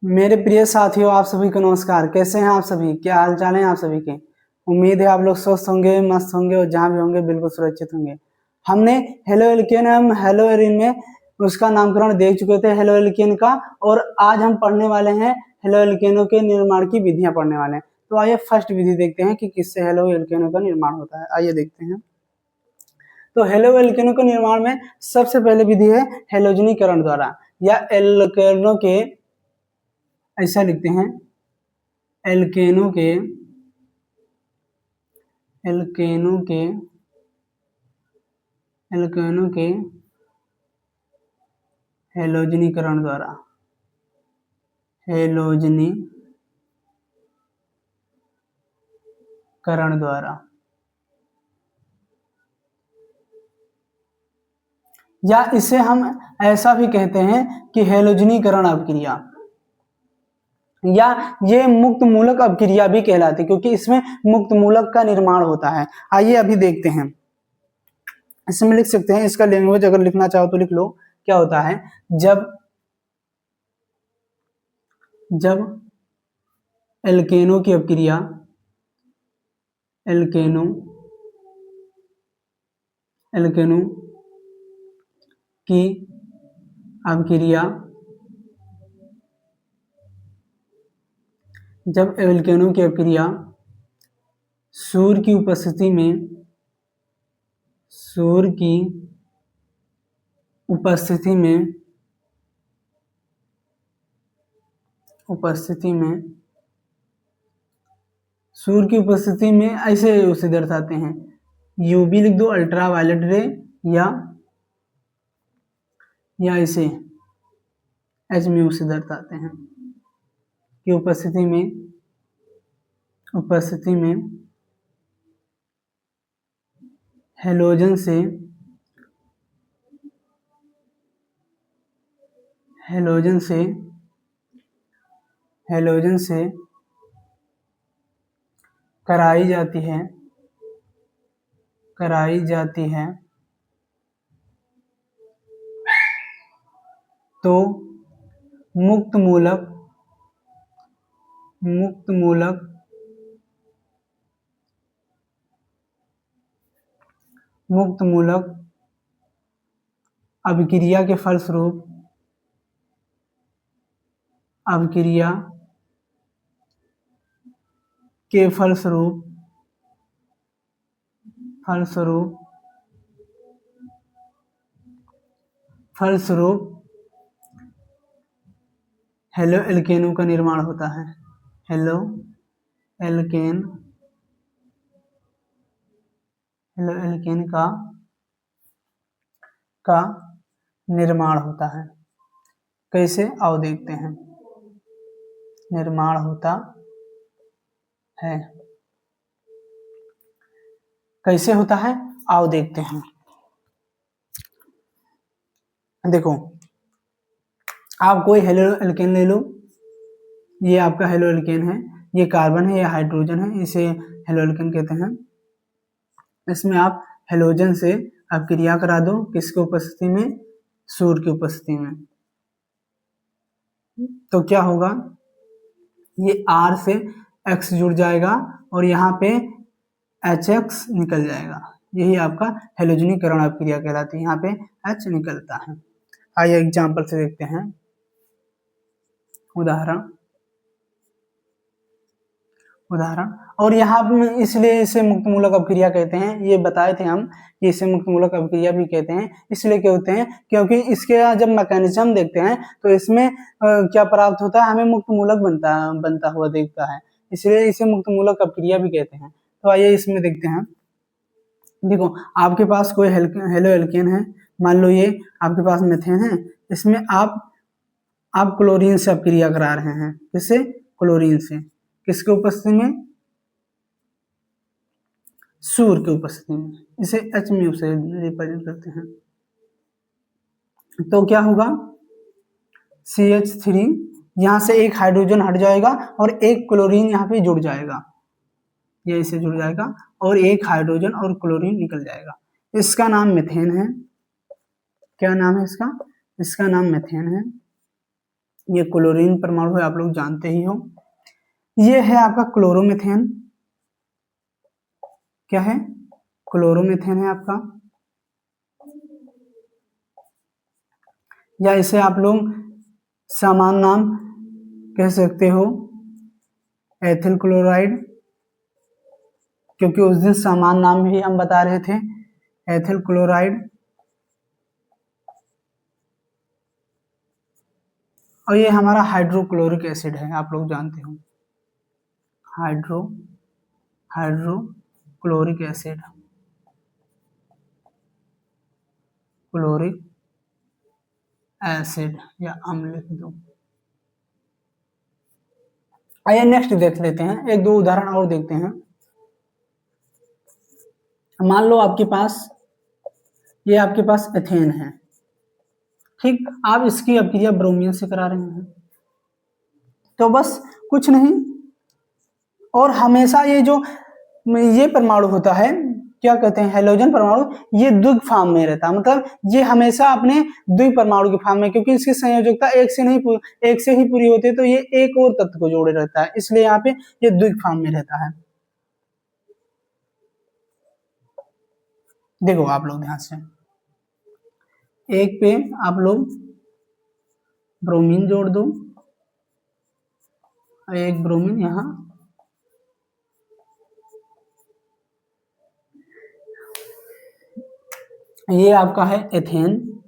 मेरे प्रिय साथियों, आप सभी को नमस्कार। कैसे हैं आप सभी? क्या हाल चाल है आप सभी के? उम्मीद है आप लोग स्वस्थ होंगे, मस्त होंगे और जहाँ भी होंगे बिल्कुल सुरक्षित होंगे। हमने हेलो एल्केन हम हेलो एरिन में उसका नामकरण देख चुके थे, हेलो एल्केन का। और आज हम पढ़ने वाले हैं हेलो एल्केनों के निर्माण की विधियां पढ़ने वाले हैं। तो आइए फर्स्ट विधि देखते हैं कि किससे हेलो एल्केनों का निर्माण होता है। आइए देखते हैं। तो हेलो एल्केनों के निर्माण में सबसे पहले विधि है हेलोजनीकरण द्वारा, या एल्केनों के, ऐसा लिखते हैं, एल्केनों के एल्केनों के एल्केनों के हेलोजनीकरण द्वारा, हेलोजनीकरण द्वारा, या इसे हम ऐसा भी कहते हैं कि हेलोजनीकरण अभिक्रिया, या ये मुक्त मूलक अभिक्रिया भी कहलाती है, क्योंकि इसमें मुक्त मूलक का निर्माण होता है। आइए अभी देखते हैं। इसमें लिख सकते हैं, इसका लैंग्वेज अगर लिखना चाहो तो लिख लो। क्या होता है? जब एल्केनों की अभिक्रिया एल्केनों की अभिक्रिया जब एल्केनों की अभिक्रिया सूर्य की उपस्थिति में ऐसे उसे दर्शाते हैं। यूवी लिख दो, अल्ट्रा वायलेट रे, या इसे एच में उसे दर्शाते हैं कि उपस्थिति में हेलोजन से कराई जाती है तो मुक्त मूलक अभिक्रिया के फलस्वरूप हेलो एल्केनों का निर्माण होता है। हेलो एल्केन का निर्माण होता है। कैसे? आओ देखते हैं। निर्माण होता है, कैसे होता है आओ देखते हैं। देखो, आप कोई हेलो एल्केन ले लो। ये आपका हेलो एल्केन है, ये कार्बन है, ये हाइड्रोजन है, इसे हेलो एल्केन कहते हैं। इसमें आप हेलोजन से अभिक्रिया करा दो, किसकी उपस्थिति में? सूर्य की उपस्थिति में। तो क्या होगा? ये R से X जुड़ जाएगा और यहाँ पे HX निकल जाएगा। यही आपका हेलोजनीकरण अभिक्रिया कहलाती है। यहाँ पे H निकलता है। आइए एग्जाम्पल से देखते हैं, उदाहरण। और यहाँ पे इसलिए इसे मुक्त मूलक अभिक्रिया कहते हैं, ये बताए थे हम कि इसे मुक्त मूलक अभिक्रिया भी कहते हैं। इसलिए क्या होते हैं? क्योंकि इसके जब मैकेनिज्म देखते हैं तो इसमें क्या प्राप्त होता है? हमें मुक्त मूलक बनता हुआ दिखता है, इसलिए इसे मुक्त मूलक अभिक्रिया भी कहते हैं। तो आइए इसमें देखते हैं। देखो, आपके पास कोई हेलो एल्केन है, मान लो ये आपके पास मेथेन है। इसमें आप क्लोरीन से अभिक्रिया करा रहे हैं। किससे? क्लोरीन से। किसके उपस्थिति में? सूर्य की उपस्थिति में। इसे H में उसे रिप्रेजेंट करते हैं। तो क्या होगा? CH3, यहाँ से एक हाइड्रोजन हट जाएगा और एक क्लोरीन यहाँ पे जुड़ जाएगा, ये इसे जुड़ जाएगा और एक हाइड्रोजन और क्लोरीन निकल जाएगा। इसका नाम मेथेन है। क्या नाम है इसका? इसका नाम मेथेन है। ये क्लोरीन परमाणु है, आप लोग जानते ही हो। ये है आपका क्लोरोमीथेन। क्या है? क्लोरोमीथेन है आपका, या इसे आप लोग सामान्य नाम कह सकते हो एथिल क्लोराइड, क्योंकि उस दिन सामान्य नाम भी हम बता रहे थे, एथिल क्लोराइड। और ये हमारा हाइड्रोक्लोरिक एसिड है, आप लोग जानते हो, हाइड्रोक्लोरिक एसिड, क्लोरिक एसिड या अम्ल लिख दो। आइए नेक्स्ट देख लेते हैं, एक दो उदाहरण और देखते हैं। मान लो आपके पास एथेन है, ठीक। आप इसकी अभिक्रिया ब्रोमीन से करा रहे हैं, तो बस कुछ नहीं। और हमेशा ये परमाणु होता है, क्या कहते हैं, हैलोजन परमाणु, ये द्विग फॉर्म में रहता है, मतलब ये हमेशा अपने द्विग परमाणु के फॉर्म में, क्योंकि इसकी संयोजकता एक से ही पूरी होती है, तो ये एक और तत्व को जोड़े रहता है, इसलिए यहाँ पे ये द्विग फॉर्म में रहता है। देखो आप लोग ध्यान से, एक पे आप लोग ब्रोमीन जोड़ दो, एक ब्रोमीन यहाँ, ये आपका है एथेन,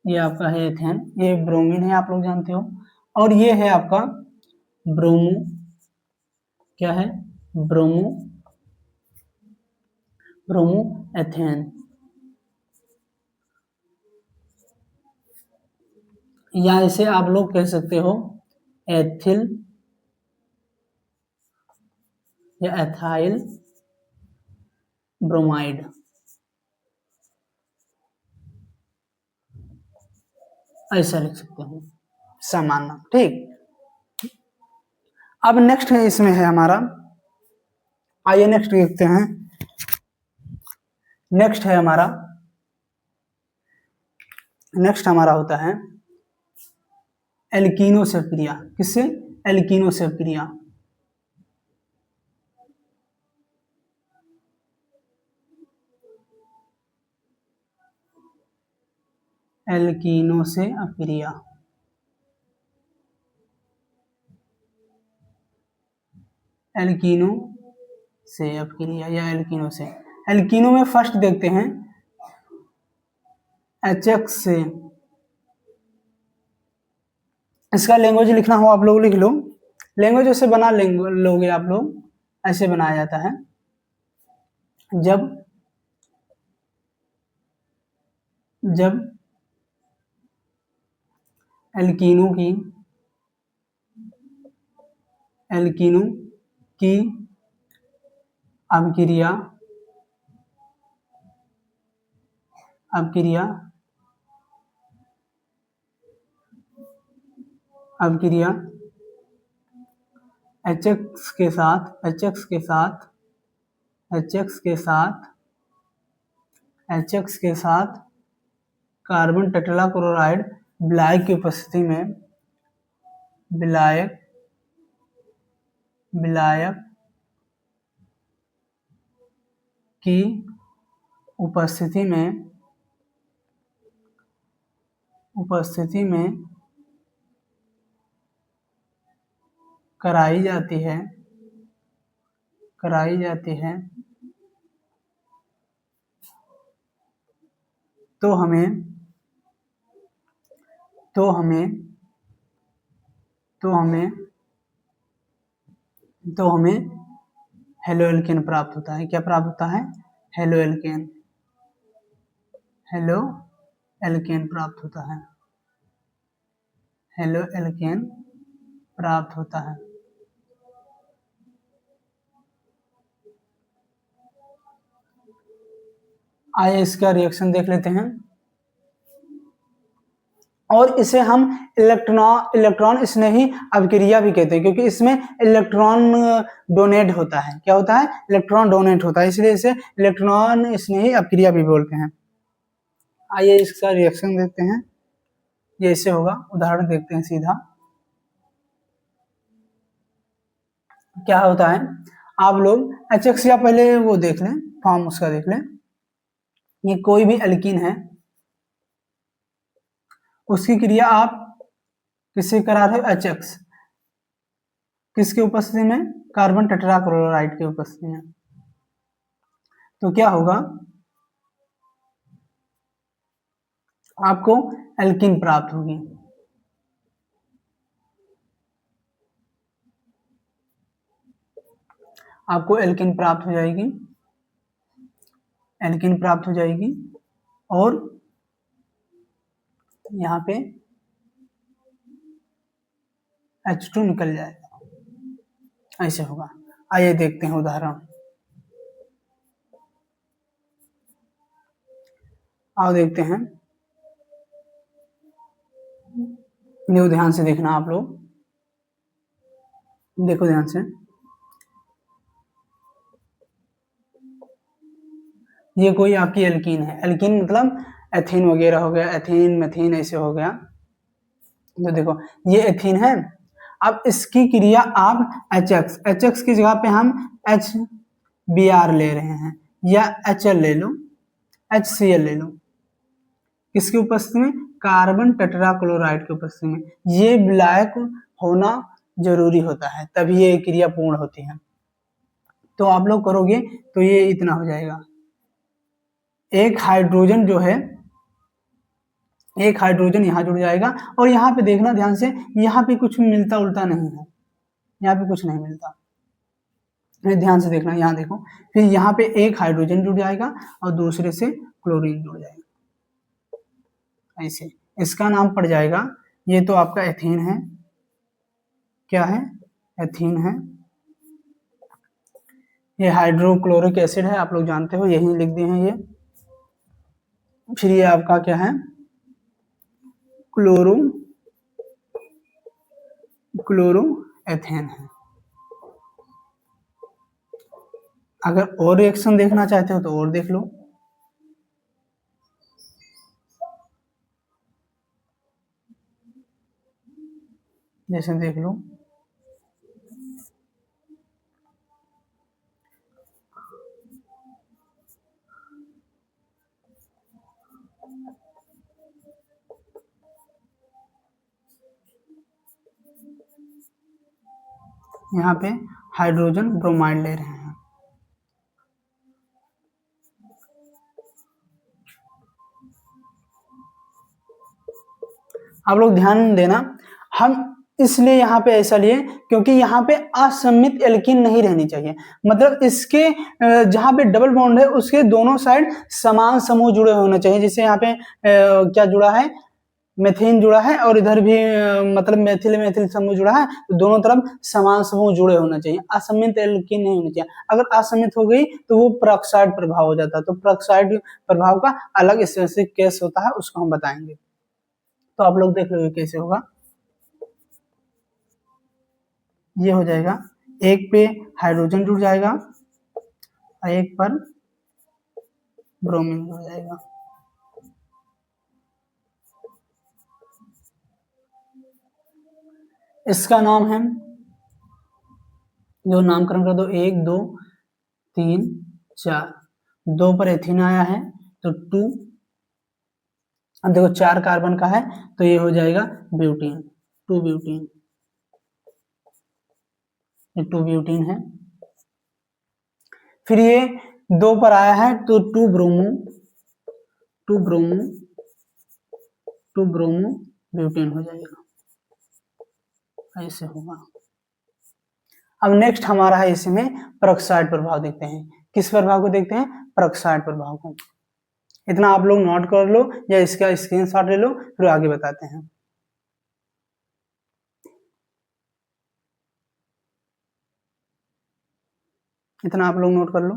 ये आपका है एथेन, ये ब्रोमीन है, आप लोग जानते हो। और ये है आपका ब्रोमो, क्या है, ब्रोमो एथेन, या इसे आप लोग कह सकते हो एथिल या एथाइल ब्रोमाइड, ऐसा लिख सकते हो सामान्य, ठीक। अब नेक्स्ट है, इसमें है हमारा, आइए नेक्स्ट देखते हैं। नेक्स्ट हमारा होता है एल्कीनो से क्रिया। किससे? एल्कीनो से क्रिया। एल्कीनो से अक्रिया, एल्कीनो से अक्रिया या एल्कीनो से। एल्कीनो में फर्स्ट देखते हैं HX से, इसका लैंग्वेज लिखना हो आप लोग लिख लो, लैंग्वेज उसे बना लोगे आप लोग, ऐसे बनाया जाता है। जब एल्कीनो की अभिक्रिया HX के साथ कार्बन टेट्राक्लोराइड विलायक की उपस्थिति में, विलायक की उपस्थिति में कराई जाती है, तो हमें हेलोएल्केन प्राप्त होता है। क्या प्राप्त होता है? हेलोएल्केन प्राप्त होता है, हेलोएल्केन प्राप्त होता है। आइए इसका रिएक्शन देख लेते हैं। और इसे हम इलेक्ट्रॉन स्नेही अभिक्रिया भी कहते हैं, क्योंकि इसमें इलेक्ट्रॉन डोनेट होता है। क्या होता है? इलेक्ट्रॉन डोनेट होता है, इसलिए इसे इलेक्ट्रॉन स्नेही अभिक्रिया भी बोलते हैं। आइए इसका रिएक्शन देखते हैं, ये ऐसे होगा। उदाहरण देखते हैं सीधा। क्या होता है, आप लोग HX या पहले वो देख लें, फॉर्म उसका देख लें। ये कोई भी एल्कीन है, उसकी क्रिया आप किससे करा रहे हो? HX। किसकी उपस्थिति में? कार्बन टेट्राक्लोराइड की उपस्थिति में। तो क्या होगा, आपको एल्कीन प्राप्त होगी। आपको एल्कीन प्राप्त हो जाएगी, एल्कीन प्राप्त हो जाएगी, और यहाँ पे H2 निकल जाएगा, ऐसे होगा। आइए देखते हैं उदाहरण। आओ देखते हैं, देखो ध्यान से देखना आप लोग, देखो ध्यान से। ये कोई आपकी एल्कीन है, एल्कीन मतलब एथीन वगैरह हो गया, एथीन मेथीन ऐसे हो गया। तो देखो ये एथीन है, अब इसकी क्रिया आप HX की जगह पे हम HBr ले रहे हैं, या HL ले लो, HCl ले लो। किसकी उपस्थिति में? कार्बन टेट्राक्लोराइड की उपस्थिति में। ये विलायक होना जरूरी होता है, तभी ये क्रिया पूर्ण होती है। तो आप लोग करोगे तो ये इतना हो जाएगा। एक हाइड्रोजन जो है, एक हाइड्रोजन यहाँ जुड़ जाएगा, और यहाँ पे देखना ध्यान से, यहाँ पे कुछ मिलता उल्टा नहीं है, यहाँ पे कुछ नहीं मिलता, ध्यान से देखना। यहाँ देखो, फिर यहाँ पे एक हाइड्रोजन जुड़ जाएगा और दूसरे से क्लोरीन जुड़ जाएगा, ऐसे। इसका नाम पड़ जाएगा, ये तो आपका एथीन है। क्या है? एथीन है। ये हाइड्रोक्लोरिक एसिड है, आप लोग जानते हो, यही लिख दिए हैं ये। फिर ये आपका क्या है? क्लोरोएथेन है। अगर और रिएक्शन देखना चाहते हो तो और देख लो। जैसे देख लो, यहाँ पे हाइड्रोजन ब्रोमाइड ले रहे हैं। आप लोग ध्यान देना, हम इसलिए यहाँ पे ऐसा लिए क्योंकि यहाँ पे असममित एल्कीन नहीं रहनी चाहिए। मतलब इसके जहाँ पे डबल बॉन्ड है उसके दोनों साइड समान समूह जुड़े होने चाहिए। जैसे यहाँ पे क्या जुड़ा है? मेथिन जुड़ा है, और इधर भी मतलब मेथिल मेथिल समूह जुड़ा है, तो दोनों तरफ समान समूह जुड़े होना चाहिए, असममित एल्कीन नहीं होनी चाहिए। अगर असममित हो गई तो वो पेरोक्साइड प्रभाव हो जाता है। तो पेरोक्साइड प्रभाव का अलग स्पेसिफिक केस होता है, उसको हम बताएंगे। तो आप लोग देख लो कैसे होगा। ये हो जाएगा, एक पे हाइड्रोजन जुड़ जाएगा और एक पर ब्रोमीन जुड़ जाएगा। इसका नाम है, जो नामकरण कर दो, 1 2 3 4। 2 पर एथीन आया है तो 2, अब देखो 4 कार्बन का है तो ये हो जाएगा ब्यूटीन, 2 ब्यूटीन, ये 2 ब्यूटीन है। फिर ये 2 पर आया है तो 2 ब्रोमो, 2 ब्रोमो, 2 ब्रोमो ब्यूटेन हो जाएगा, ऐसे होगा। अब नेक्स्ट हमारा है इसमें पेरोक्साइड प्रभाव देखते हैं। किस प्रभाव को देखते हैं? पेरोक्साइड प्रभाव को। इतना आप लोग नोट कर लो या इसका स्क्रीनशॉट ले लो, फिर आगे बताते हैं। इतना आप लोग नोट कर लो।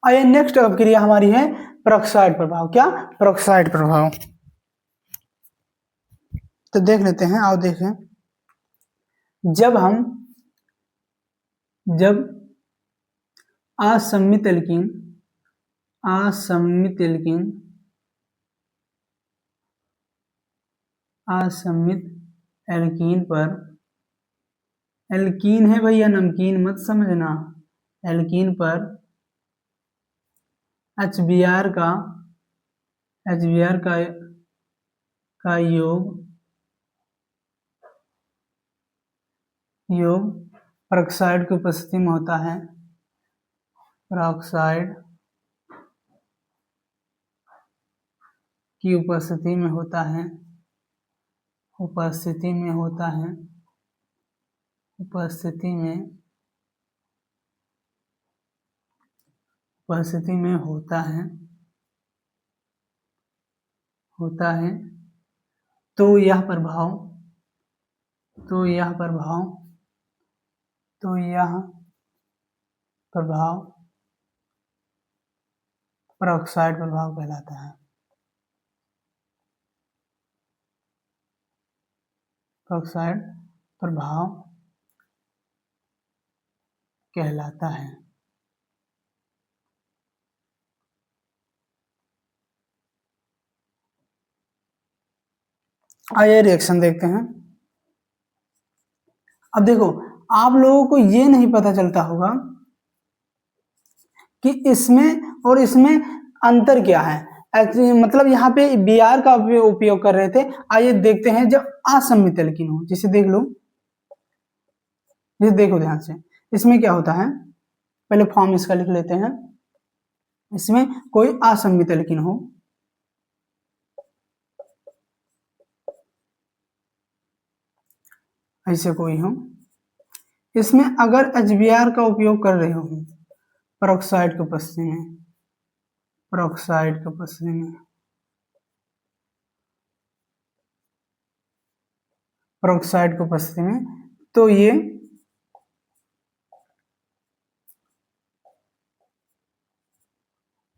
आइए नेक्स्ट अभिक्रिया हमारी है पेरोक्साइड प्रभाव। क्या? पेरोक्साइड प्रभाव। तो देख लेते हैं, आओ देखें। जब असम्मित एल्कीन पर, एल्कीन है भैया, नमकीन मत समझना, एल्कीन पर HBr का योग पेरोक्साइड की उपस्थिति में होता है, पेरोक्साइड की उपस्थिति में होता है, उपस्थिति में होता है तो यह प्रभाव पेरोक्साइड प्रभाव कहलाता है। पेरोक्साइड प्रभाव कहलाता है। आइए रिएक्शन देखते हैं। अब देखो, आप लोगों को ये नहीं पता चलता होगा कि इसमें और इसमें अंतर क्या है। मतलब यहाँ पे Br का उपयोग कर रहे थे। आइए देखते हैं जब असम्मित एल्कीन हो, जिसे देख लो, जिसे देखो ध्यान से। इसमें क्या होता है, पहले फॉर्म इसका लिख लेते हैं। इसमें कोई असम्मित एल्कीन हो, ऐसे कोई हो, इसमें अगर HBr का उपयोग कर रहे हो पेरोक्साइड की उपस्थिति में, पेरोक्साइड की उपस्थिति में, तो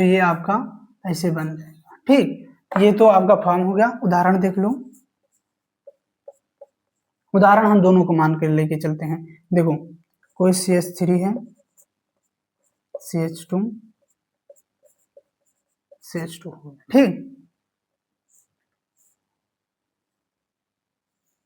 ये आपका ऐसे बन जाएगा। ठीक, ये तो आपका फॉर्म हो गया। उदाहरण देख लो, उदाहरण हम दोनों को मान कर लेके चलते हैं। देखो, कोई CH3 है, CH2 ठीक,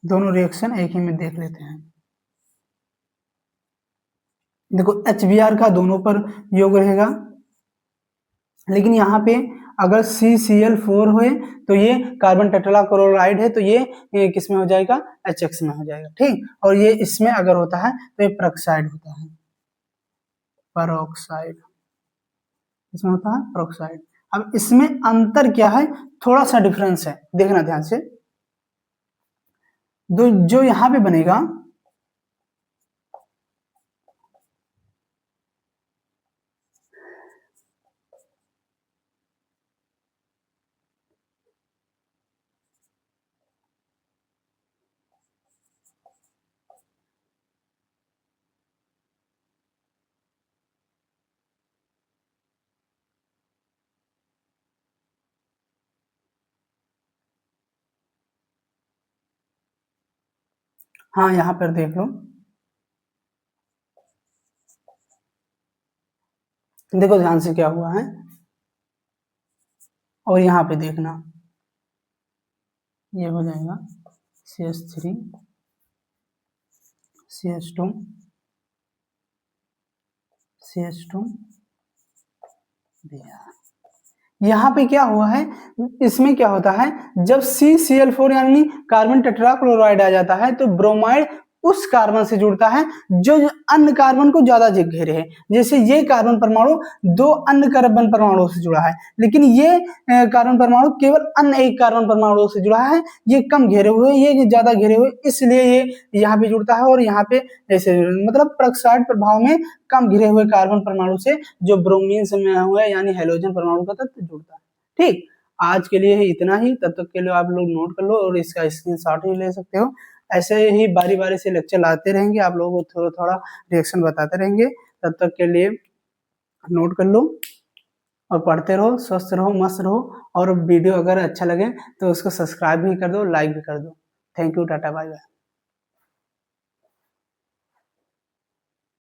दोनों रिएक्शन एक ही में देख लेते हैं। देखो, HBr का दोनों पर योग रहेगा, लेकिन यहाँ पे अगर CCl4 हुए तो ये कार्बन टेट्राक्लोराइड है, तो ये किस में हो जाएगा, HX में हो जाएगा। ठीक, और ये इसमें अगर होता है तो ये पेरोक्साइड होता है, पेरोक्साइड इसमें होता है पेरोक्साइड। अब इसमें अंतर क्या है, थोड़ा सा डिफरेंस है, देखना ध्यान से। जो यहाँ पे बनेगा, हाँ यहाँ पर देख लो, देखो ध्यान से क्या हुआ है, और यहाँ पे देखना, ये हो जाएगा CH3 CH2 Br। यहाँ पे क्या हुआ है, इसमें क्या होता है, जब CCl4 यानी कार्बन टेट्राक्लोराइड आ जाता है तो ब्रोमाइड उस कार्बन से जुड़ता है जो अन्य कार्बन को ज्यादा घेरे है। जैसे ये कार्बन परमाणु दो अन्य कार्बन परमाणुओं से जुड़ा है, लेकिन ये कार्बन परमाणु केवल अन्य एक कार्बन परमाणु से जुड़ा है, ये कम घेरे हुए, ये ज्यादा घेरे हुए, इसलिए ये यहाँ पे जुड़ता है। और यहाँ पे जैसे मतलब पेरोक्साइड प्रभाव में कम घिरे हुए कार्बन परमाणु से जो ब्रोमीन से में हुआ यानी हैलोजन परमाणु का तत्व जुड़ता है। ठीक, आज के लिए इतना ही, तब तक के लिए आप लोग नोट कर लो और इसका स्क्रीनशॉट ही ले सकते हो। ऐसे ही बारी बारी से लेक्चर लाते रहेंगे, आप लोगों को थोड़ा थोड़ा रिएक्शन बताते रहेंगे, तब तक के लिए नोट कर लो। और पढ़ते रहो, स्वस्थ रहो, मस्त रहो। और वीडियो अगर अच्छा लगे तो उसको सब्सक्राइब भी कर दो, लाइक भी कर दो। Thank you, tata, bye bye.